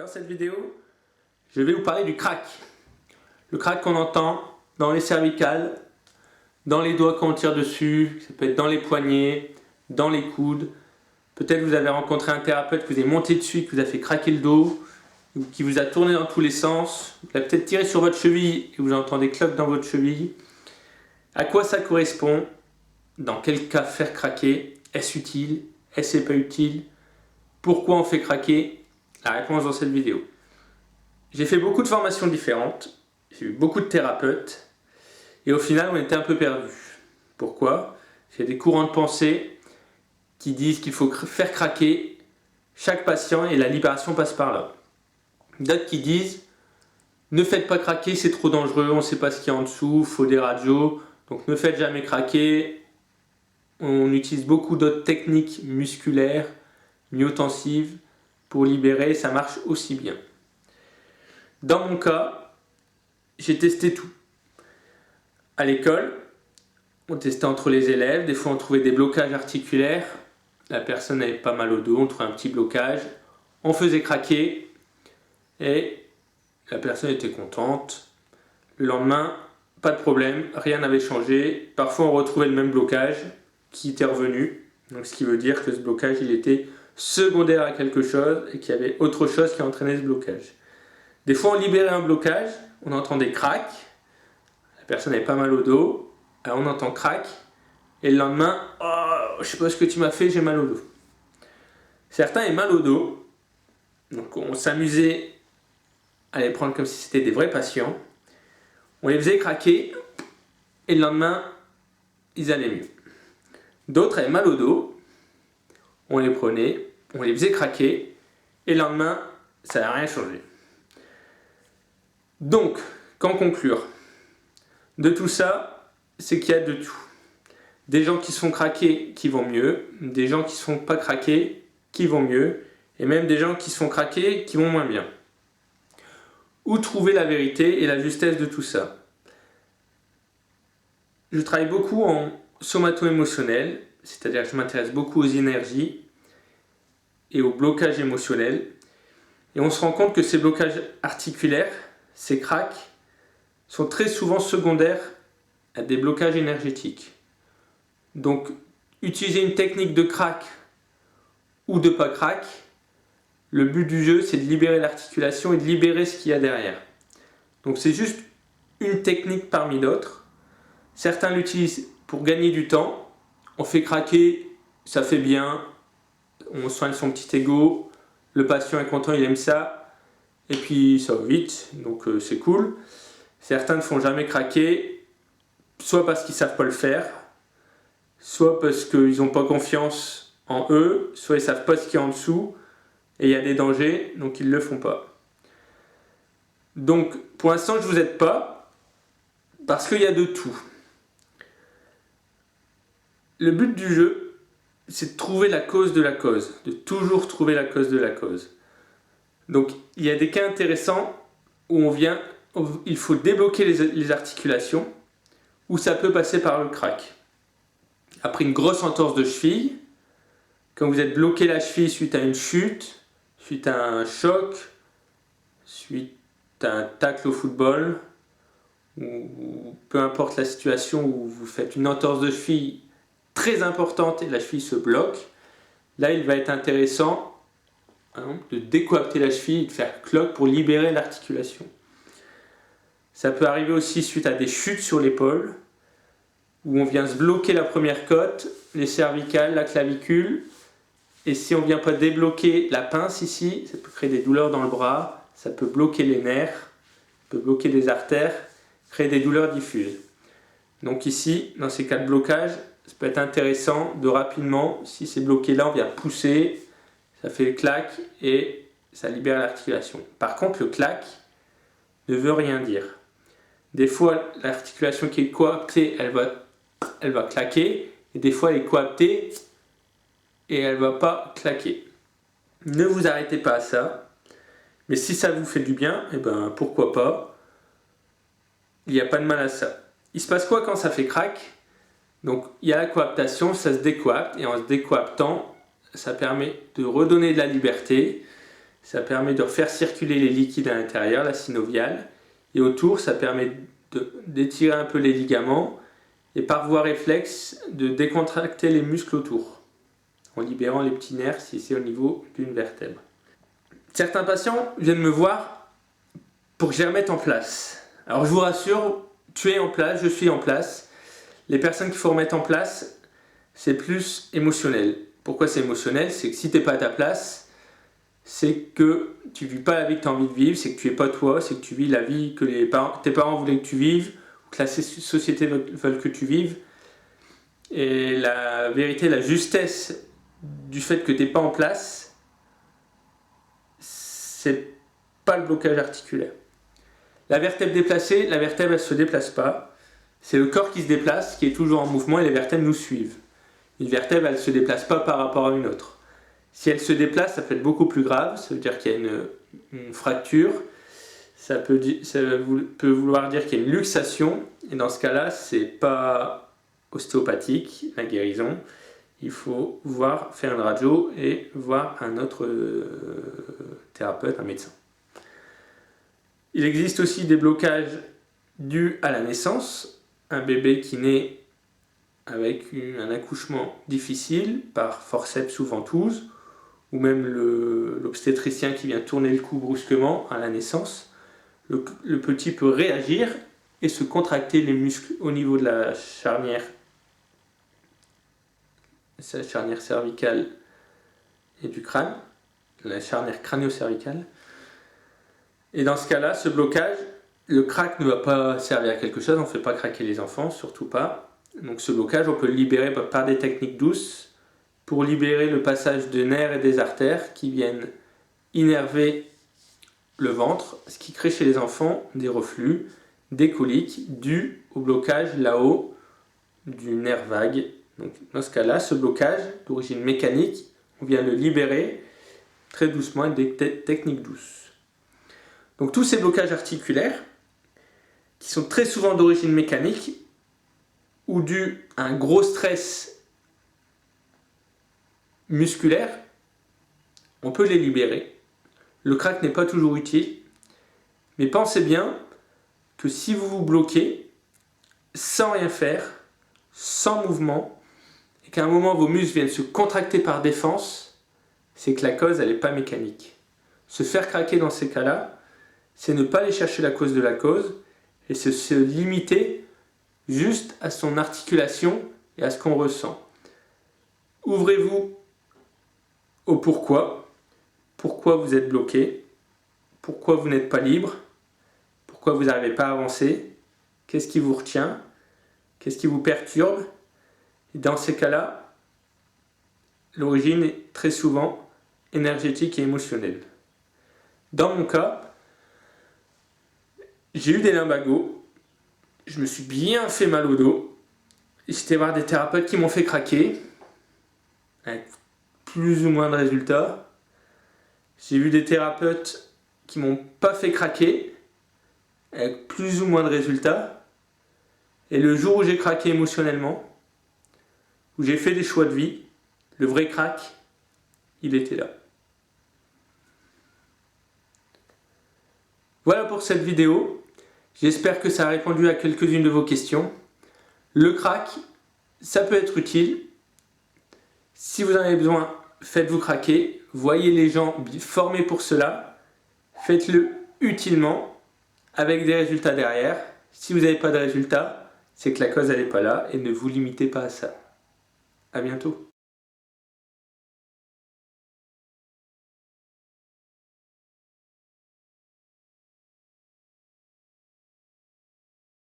Dans cette vidéo, je vais vous parler du crack. Le crack qu'on entend dans les cervicales, dans les doigts quand on tire dessus, ça peut être dans les poignets, dans les coudes. Peut-être vous avez rencontré un thérapeute qui vous est monté dessus, qui vous a fait craquer le dos, ou qui vous a tourné dans tous les sens. Il a peut-être tiré sur votre cheville et vous entendez cloque dans votre cheville. À quoi ça correspond? Dans quel cas faire craquer? Est-ce utile? Est-ce pas utile? Pourquoi on fait craquer? La réponse dans cette vidéo. J'ai fait beaucoup de formations différentes, j'ai eu beaucoup de thérapeutes et au final on était un peu perdus. Pourquoi? J'ai des courants de pensée qui disent qu'il faut faire craquer chaque patient et la libération passe par là. D'autres qui disent ne faites pas craquer, c'est trop dangereux, on ne sait pas ce qu'il y a en dessous, il faut des radios, donc ne faites jamais craquer. On utilise beaucoup d'autres techniques musculaires, myotensives, pour libérer, ça marche aussi bien. Dans mon cas, j'ai testé tout. À l'école, on testait entre les élèves, des fois on trouvait des blocages articulaires, la personne avait pas mal au dos, on trouvait un petit blocage, on faisait craquer et la personne était contente. Le lendemain, pas de problème, rien n'avait changé. Parfois on retrouvait le même blocage qui était revenu, donc ce qui veut dire que ce blocage il était secondaire à quelque chose et qu'il y avait autre chose qui entraînait ce blocage. Des fois on libérait un blocage, on entend des craques, la personne avait pas mal au dos, alors on entend craque, et le lendemain, oh, je sais pas ce que tu m'as fait, j'ai mal au dos. Certains avaient mal au dos, donc on s'amusait à les prendre comme si c'était des vrais patients, on les faisait craquer, et le lendemain, ils allaient mieux. D'autres avaient mal au dos, on les prenait, on les faisait craquer, et le lendemain, ça n'a rien changé. Donc, qu'en conclure de tout ça, c'est qu'il y a de tout. Des gens qui se font craquer qui vont mieux, des gens qui ne se font pas craquer qui vont mieux, et même des gens qui se font craquer qui vont moins bien. Où trouver la vérité et la justesse de tout ça? Je travaille beaucoup en somato-émotionnel, c'est-à-dire que je m'intéresse beaucoup aux énergies et au blocage émotionnel. Et on se rend compte que ces blocages articulaires, ces cracks, sont très souvent secondaires à des blocages énergétiques. Donc, utiliser une technique de crack ou de pas crack, le but du jeu, c'est de libérer l'articulation et de libérer ce qu'il y a derrière. Donc, c'est juste une technique parmi d'autres. Certains l'utilisent pour gagner du temps. On fait craquer, ça fait bien, on soigne son petit ego, le patient est content, il aime ça, et puis ça va vite, donc c'est cool. Certains ne font jamais craquer, soit parce qu'ils ne savent pas le faire, soit parce qu'ils n'ont pas confiance en eux, soit ils ne savent pas ce qu'il y a en dessous, et il y a des dangers, donc ils ne le font pas. Donc pour l'instant je ne vous aide pas, parce qu'il y a de tout. Le but du jeu, c'est de trouver la cause de la cause, de toujours trouver la cause de la cause. Donc il y a des cas intéressants où il faut débloquer les articulations, où ça peut passer par le crack. Après une grosse entorse de cheville, quand vous êtes bloqué la cheville suite à une chute, suite à un choc, suite à un tacle au football, ou peu importe la situation où vous faites une entorse de cheville très importante et la cheville se bloque, là il va être intéressant de décoapter la cheville et de faire cloque pour libérer l'articulation. Ça peut arriver aussi suite à des chutes sur l'épaule, où on vient se bloquer la première côte, les cervicales, la clavicule, et si on ne vient pas débloquer la pince ici, ça peut créer des douleurs dans le bras, ça peut bloquer les nerfs, ça peut bloquer des artères, créer des douleurs diffuses. Donc ici, dans ces cas de blocage, ça peut être intéressant de rapidement, si c'est bloqué là, on vient pousser, ça fait le clac et ça libère l'articulation. Par contre, le clac ne veut rien dire. Des fois, l'articulation qui est coaptée, elle va claquer, et des fois, elle est coaptée et elle ne va pas claquer. Ne vous arrêtez pas à ça, mais si ça vous fait du bien, eh ben, pourquoi pas, il n'y a pas de mal à ça. Il se passe quoi quand ça fait crack? Donc il y a la coaptation, ça se décoapte, et en se décoaptant, ça permet de redonner de la liberté, ça permet de faire circuler les liquides à l'intérieur, la synoviale, et autour, ça permet d'étirer un peu les ligaments, et par voie réflexe, de décontracter les muscles autour, en libérant les petits nerfs si c'est au niveau d'une vertèbre. Certains patients viennent me voir pour que je les remette en place. Alors je vous rassure, tu es en place, je suis en place. Les personnes qu'il faut remettre en place, c'est plus émotionnel. Pourquoi c'est émotionnel? C'est que si tu n'es pas à ta place, c'est que tu ne vis pas la vie que tu as envie de vivre, c'est que tu n'es pas toi, c'est que tu vis la vie que tes parents voulaient que tu vives, ou que la société veut que tu vives. Et la vérité, la justesse du fait que tu n'es pas en place, c'est pas le blocage articulaire. La vertèbre déplacée, la vertèbre elle ne se déplace pas. C'est le corps qui se déplace, qui est toujours en mouvement et les vertèbres nous suivent. Une vertèbre, elle ne se déplace pas par rapport à une autre. Si elle se déplace, ça peut être beaucoup plus grave, ça veut dire qu'il y a une fracture, ça peut vouloir dire qu'il y a une luxation, et dans ce cas-là, c'est pas ostéopathique, la guérison. Il faut faire une radio et voir un autre thérapeute, un médecin. Il existe aussi des blocages dus à la naissance. Un bébé qui naît avec un accouchement difficile par forceps ou ventouse, ou même l'obstétricien qui vient tourner le cou brusquement à la naissance. Le petit peut réagir et se contracter les muscles au niveau de la charnière cervicale et du crâne, la charnière crânio-cervicale. Et dans ce cas-là, ce blocage, le crack ne va pas servir à quelque chose, on ne fait pas craquer les enfants, surtout pas. Donc ce blocage, on peut le libérer par des techniques douces pour libérer le passage des nerfs et des artères qui viennent innerver le ventre, ce qui crée chez les enfants des reflux, des coliques dus au blocage là-haut du nerf vague. Donc dans ce cas-là, ce blocage d'origine mécanique, on vient le libérer très doucement avec des techniques douces. Donc tous ces blocages articulaires, qui sont très souvent d'origine mécanique, ou dus à un gros stress musculaire, on peut les libérer. Le crack n'est pas toujours utile, mais pensez bien que si vous vous bloquez, sans rien faire, sans mouvement, et qu'à un moment vos muscles viennent se contracter par défense, c'est que la cause elle n'est pas mécanique. Se faire craquer dans ces cas-là, c'est ne pas aller chercher la cause de la cause, et c'est se limiter juste à son articulation et à ce qu'on ressent. Ouvrez-vous au pourquoi. Pourquoi vous êtes bloqué? Pourquoi vous n'êtes pas libre? Pourquoi vous n'arrivez pas à avancer? Qu'est-ce qui vous retient? Qu'est-ce qui vous perturbe? Et dans ces cas-là, l'origine est très souvent énergétique et émotionnelle. Dans mon cas, j'ai eu des lumbagos, je me suis bien fait mal au dos, j'étais voir des thérapeutes qui m'ont fait craquer, avec plus ou moins de résultats. J'ai vu des thérapeutes qui m'ont pas fait craquer, avec plus ou moins de résultats. Et le jour où j'ai craqué émotionnellement, où j'ai fait des choix de vie, le vrai crack, il était là. Voilà pour cette vidéo. J'espère que ça a répondu à quelques-unes de vos questions. Le crack, ça peut être utile. Si vous en avez besoin, faites-vous craquer. Voyez les gens formés pour cela. Faites-le utilement, avec des résultats derrière. Si vous n'avez pas de résultats, c'est que la cause n'est pas là et ne vous limitez pas à ça. À bientôt.